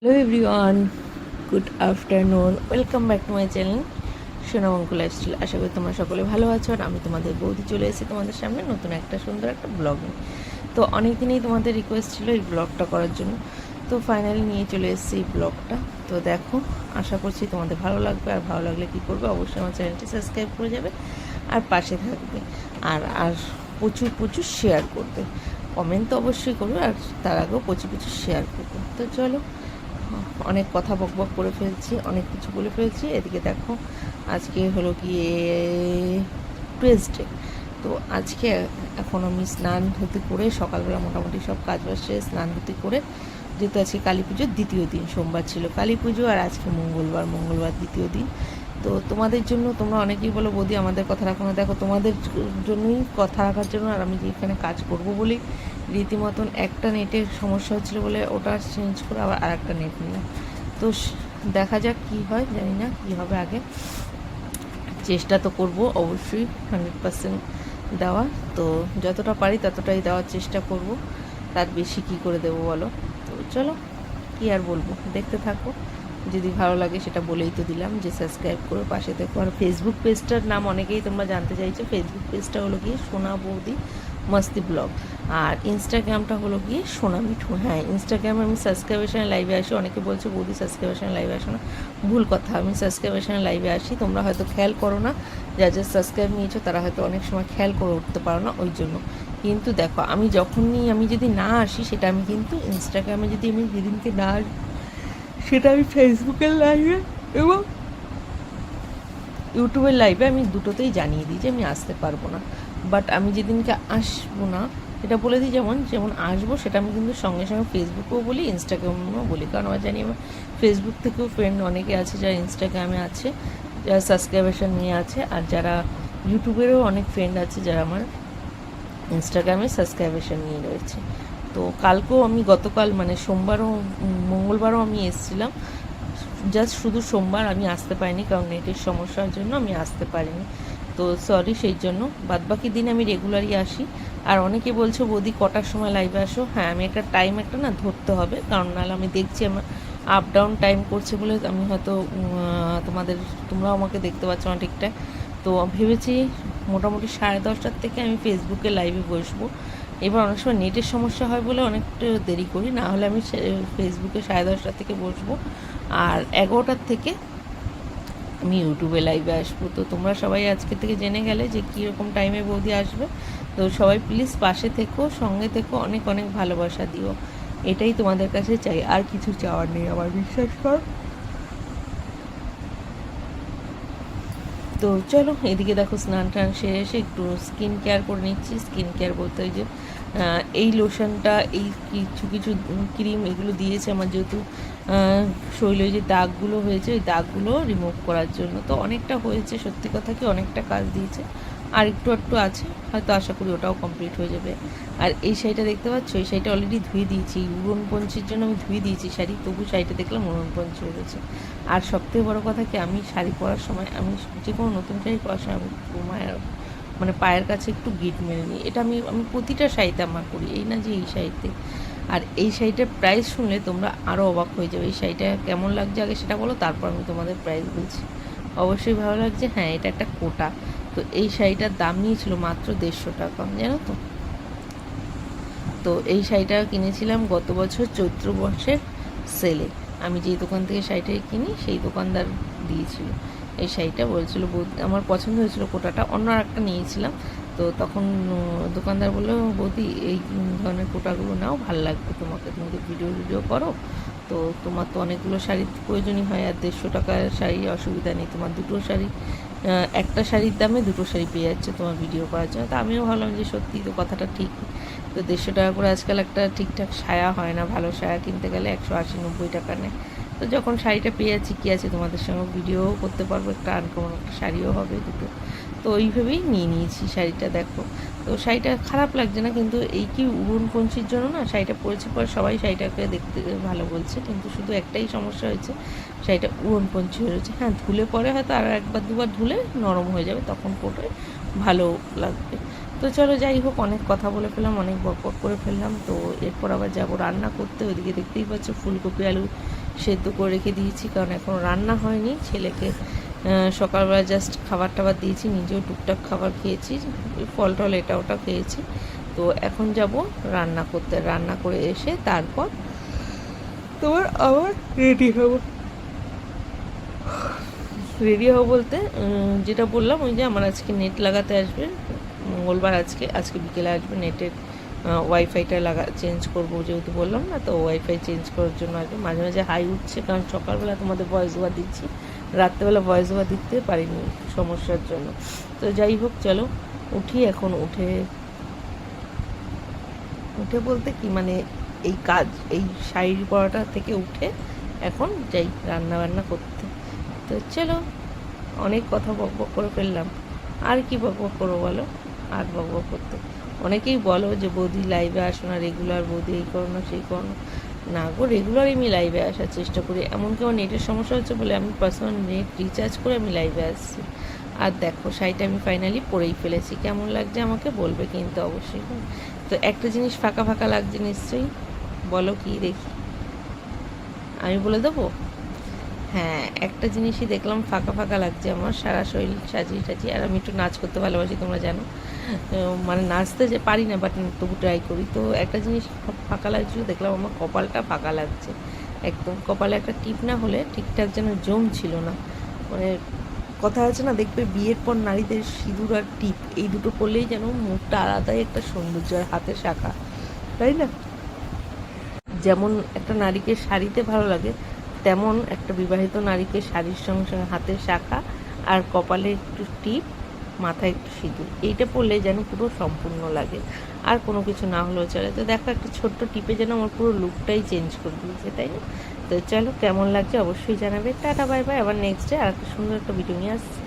Hello everyone, good afternoon. Welcome back to my channel Sonamonku lifestyle. আশা করি তোমরা সকলে ভালো আছো। আর আমি তোমাদের বৌদি চলে এসেছি তোমাদের সামনে নতুন একটা সুন্দর একটা ব্লগ নিয়ে। তো অনেক দিনই তোমাদের রিকোয়েস্ট ছিল এই ব্লগটা করার জন্য, তো ফাইনালি নিয়ে চলে এসেছি এই ব্লগটা। তো দেখো, আশা করছি তোমাদের ভালো লাগবে। আর ভালো লাগলে কী করবে, অবশ্যই আমার চ্যানেলটি সাবস্ক্রাইব করে যাবে আর পাশে থাকবে। আর আর প্রচুর প্রচুর শেয়ার করবে, কমেন্ট তো অবশ্যই করবে, আর তার আগেও প্রচুর প্রচুর শেয়ার করবে। তো চলো, অনেক কথা বকবক করে ফেলছি, অনেক কিছু বলে ফেলছি। এদিকে দেখো, আজকে হলো গিয়ে টুয়েসডে। তো আজকে এখন আমি স্নান ধুতি করে সকালবেলা মোটামুটি সব কাজ বাজ সেরে স্নান ধুতি করে, যেহেতু আজকে কালী পুজোর দ্বিতীয় দিন, সোমবার ছিল কালী পুজো আর আজকে মঙ্গলবার দ্বিতীয় দিন। তো তোমাদের জন্য, তোমরা অনেকেই বলো বৌদি আমাদের কথা রাখো না, দেখো তোমাদের জন্যই কথা রাখার জন্য। আর আমি যেখানে কাজ করব বলেই রীতিমতন একটা নেটের সমস্যা হচ্ছিলো বলে ওটা চেঞ্জ করে আবার আর একটা নেট নিলাম। তো দেখা যাক কী হয়, জানি না কী হবে। আগে চেষ্টা তো করব অবশ্যই 100% দেওয়া, তো যতটা পারি ততটাই দেওয়ার চেষ্টা করব, তার বেশি কি করে দেবো বলো। তো চলো, কী আর বলবো, দেখতে থাকো। যদি ভালো লাগে সেটা বলেই তো দিলাম যে সাবস্ক্রাইব করে পাশে দেখো। আর ফেসবুক পেজটার নাম অনেকেই তোমরা জানতে চাইছো, ফেসবুক পেজটা হলো গিয়ে সোনা বৌদি মস্তি ব্লগ। আর ইনস্টাগ্রামটা হলো গিয়ে সোনা মিঠু। হ্যাঁ, ইনস্টাগ্রামে আমি সাবস্ক্রাইবেশনে লাইভে আসি। অনেকে বলছে বৌদি সাবস্ক্রাইবেশনে লাইভে আসো না, ভুল কথা, আমি সাবস্ক্রাইবেশনে লাইভে আসি। তোমরা হয়তো খেয়াল করো না, যা যা সাবস্ক্রাইব নিয়েছো তারা হয়তো অনেক সময় খেয়াল করে উঠতে পারো না, ওই জন্য। কিন্তু দেখো, আমি যদি না আসি, সেটা আমি কিন্তু ইনস্টাগ্রামে যদি আমি যেদিনকে না আসি, সেটা আমি ফেসবুকের লাইভে এবং ইউটিউবের লাইভে আমি দুটোতেই জানিয়ে দিই যে আমি আসতে পারবো না। বাট আমি যেদিনকে আসবো না সেটা বলে দিই, যেমন যেমন আসবো সেটা আমি কিন্তু সঙ্গে সঙ্গে ফেসবুকেও বলি, ইনস্টাগ্রামেও বলি। কারণ আমার জানি আমার ফেসবুক থেকেও ফ্রেন্ড অনেকে আছে যারা ইনস্টাগ্রামে আছে, যারা সাবস্ক্রাইবেশন নিয়ে আছে, আর যারা ইউটিউবেরও অনেক ফ্রেন্ড আছে যারা আমার ইনস্টাগ্রামে সাবস্ক্রাইবেশন নিয়ে রয়েছে। তো কালকেও আমি, গতকাল মানে সোমবারও মঙ্গলবারও আমি এসেছিলাম, জাস্ট শুধু সোমবার আমি আসতে পারিনি, কারণ নেটের সমস্যার জন্য আমি আসতে পারিনি। তো সরি সেই জন্য। বাদবাকি দিন আমি রেগুলারই আসি। আর অনেকে বলছো বৌদি কটার সময় লাইভে আসো। হ্যাঁ, আমি একটা টাইম একটা না ধরতে হবে, কারণ নাহলে আমি দেখছি আমার আপ ডাউন টাইম করছে বলে আমি হয়তো তোমরাও আমাকে দেখতে পাচ্ছ না ঠিকঠাক। তো ভেবেছি মোটামুটি 10:30টার থেকে আমি ফেসবুকে লাইভে বসবো। এবার অনেক সময় নেটের সমস্যা হয় বলে অনেকটা দেরি করি, না হলে আমি ফেসবুকে 10:30টার থেকে বসবো। আর 11টার থেকে আমি ইউটিউবে লাইভে আসবো। তো তোমরা সবাই আজকে থেকে জেনে গেলে যে কীরকম টাইমে বৌদি আসবে। তো সবাই প্লিজ পাশে থেকো, সঙ্গে থেকো, অনেক অনেক ভালোবাসা দিও, এটাই তোমাদের কাছে চাই, আর কিছু চাওয়ার নেই আমার, বিশ্বাস কর। তো চলো, এদিকে দেখো স্নান টান সেরে এসে একটু স্কিন কেয়ার করে নিচ্ছি। স্কিন কেয়ার বলতে ওই যে এই লোশনটা, এই কিছু কিছু ক্রিম এগুলো দিয়েছে আমার, যেহেতু শরীরে যে দাগগুলো হয়েছে ওই দাগগুলো রিমুভ করার জন্য। তো অনেকটা হয়েছে, সত্যি কথা কি অনেকটা কাজ দিয়েছে। আর একটু একটু আছে, হয়তো আশা করি ওটাও কমপ্লিট হয়ে যাবে। আর এই শাড়িটা দেখতে পাচ্ছ, এই শাড়িটা অলরেডি ধুয়ে দিয়েছি, উড়নপঞ্চির জন্য আমি ধুয়ে দিয়েছি শাড়ি, তবু শাড়িটা দেখলাম উড়নপঞ্চি হয়ে গেছে। আর সবথেকে বড়ো কথা কি, আমি শাড়ি পরার সময়, আমি যে কোনো নতুন শাড়ি পরার সময় আমি মায়ের মানে পায়ের কাছে একটু গিট মেরে নিই। এটা আমি আমি প্রতিটা শাড়িতে আমার করি, এই না যে এই শাড়িতে। আর এই শাড়িটার প্রাইস শুনলে তোমরা আরও অবাক হয়ে যাবে। এই শাড়িটা কেমন লাগছে আগে সেটা বলো, তারপর আমি তোমাদের প্রাইস বলছি। অবশ্যই ভালো লাগছে। হ্যাঁ, এটা একটা কোটা। তো এই শাড়িটার দাম নিয়েছিল মাত্র 150 টাকা, জানো তো। তো এই শাড়িটা কিনেছিলাম গত বছর চৈত্র মাসের সেলে। আমি যেই দোকান থেকে শাড়িটা কিনি সেই দোকানদার দিয়েছিল এই শাড়িটা। বলছিল বৌদি, আমার পছন্দ হয়েছিল কোটাটা, অন্য একটা নিয়েছিলাম। তো তখন দোকানদার বললো বৌদি এই ধরনের কোটাগুলো নাও, ভালো লাগবে তোমাকে, তুমি তো ভিডিও করো, তো তোমার তো অনেকগুলো শাড়ির প্রয়োজনই হয়, আর 150 টাকার শাড়ি অসুবিধা নেই, তোমার দুটো শাড়ি, একটা শাড়ির দামে দুটো শাড়ি পেয়ে যাচ্ছে তোমার ভিডিও করার জন্য। তো আমিও ভাবলাম যে সত্যি তো কথাটা ঠিক। তো 150 টাকা করে আজকাল একটা ঠিকঠাক সায়া হয় না, ভালো সায়া কিনতে গেলে 180-90 টাকা নেয়। তো যখন শাড়িটা পেয়ে যাচ্ছি, কী আছে, তোমাদের সঙ্গে ভিডিওও করতে পারবো, একটা আনকমন একটা শাড়িও হবে দুটো। তো ওইভাবেই নিয়ে নিয়েছি শাড়িটা। দেখো, তো শাড়িটা খারাপ লাগছে না, কিন্তু এই কি উড়নপঞ্চির জন্য না শাড়িটা পরেছে, পরে সবাই শাড়িটাকে দেখতে ভালো বলছে, কিন্তু শুধু একটাই সমস্যা হয়েছে, শাড়িটা উড়নপঞ্চি হয়ে রয়েছে। হ্যাঁ, ধুলে পরে হয়তো আর একবার দুবার ধুলে নরম হয়ে যাবে, তখন পরে ভালো লাগবে। তো চলো, যাই হোক, অনেক কথা বলে ফেললাম, অনেক বকবক করে ফেললাম। তো এরপর আবার যাবো রান্না করতে। ওইদিকে দেখতেই পাচ্ছ ফুলকপি আলু সেদ্ধ করে রেখে দিয়েছি, কারণ এখন রান্না হয়নি। ছেলেকে সকালবেলা জাস্ট খাবার টাবার দিয়েছি, নিজেও টুকটাক খাবার খেয়েছি, ফল টল এটা ওটা খেয়েছি। তো এখন যাব রান্না করতে, রান্না করে এসে তারপর তোমার আবার রেডি হবো বলতে যেটা বললাম, ওই যে আমার আজকে নেট লাগাতে আসবে, মঙ্গলবার আজকে বিকেলে আসবে, নেটের ওয়াইফাইটা চেঞ্জ করবো যেহেতু বললাম না, তো ওয়াইফাই চেঞ্জ করার জন্য আসবে। মাঝে মাঝে হাই উঠছে, কারণ সকালবেলা তোমাদের ভয়েস ওভার দিচ্ছি, রাত্রেবেলা ভয়েস ওভার দিতে পারিনি সমস্যার জন্য। তো যাই হোক, চলো উঠি এখন। উঠে বলতে কি মানে এই কাজ, এই শাড়ি পরাটা থেকে উঠে এখন যাই রান্না বান্না করতে। তো চলো, অনেক কথা বকবক করে ফেললাম, আর কি বকবক করবো বলো, আর বকবক করতে। অনেকেই বলো যে বৌদি লাইভে আসো না, রেগুলার বৌদি এই করো না সেই করো না। না গো, রেগুলার আমি লাইভে আসার চেষ্টা করি, এমনকি আমার নেটের সমস্যা হচ্ছে বলে আমি পার্সোনাল নেট রিচার্জ করে আমি লাইভে আসছি। আর দেখো শাড়িটা আমি ফাইনালি পরেই ফেলেছি, কেমন লাগছে আমাকে বলবে কিন্তু অবশ্যই। তো একটা জিনিস ফাঁকা ফাঁকা লাগছে নিশ্চয়ই, বলো কি দেখি, আমি বলে দেবো। হ্যাঁ, একটা জিনিসই দেখলাম ফাঁকা ফাঁকা লাগছে আমার, সারা শরীর সাজিয়ে টাজিয়ে। আর আমি একটু নাচ করতে ভালোবাসি, তোমরা জানো। মানে নাচতে যে পারি না, বাট তবু ট্রাই করি। তো একটা জিনিস ফাঁকা লাগছিলো, দেখলাম আমার কপালটা ফাঁকা লাগছে একদম। কপালে একটা টিপ না হলে ঠিকঠাক যেন জম ছিল না। মানে কথা আছে না, দেখবে বিয়ের পর নারীদের সিঁদুর আর টিপ এই দুটো করলেই যেন মুখটা আলাদাই একটা সৌন্দর্য, আর হাতে শাখা, তাই না? যেমন একটা নারীকে শাড়িতে ভালো লাগে, তেমন একটা বিবাহিত নারীকে শাড়ির সঙ্গে সঙ্গে হাতের শাখা আর কপালে একটু টিপ, মাথায় একটু সিঁদুর, এইটা পরলে যেন পুরো সম্পূর্ণ লাগে। আর কোনো কিছু না হলেও চলে। তো দেখো, একটা ছোট্ট টিপে যেন আমার পুরো লুকটাই চেঞ্জ করে দিয়েছে, তাই না? তো চলো, কেমন লাগছে অবশ্যই জানাবে। টাটা বাই বাই, আবার নেক্সট ডে আর একটা সুন্দর একটা ভিডিও নিয়ে আসছি।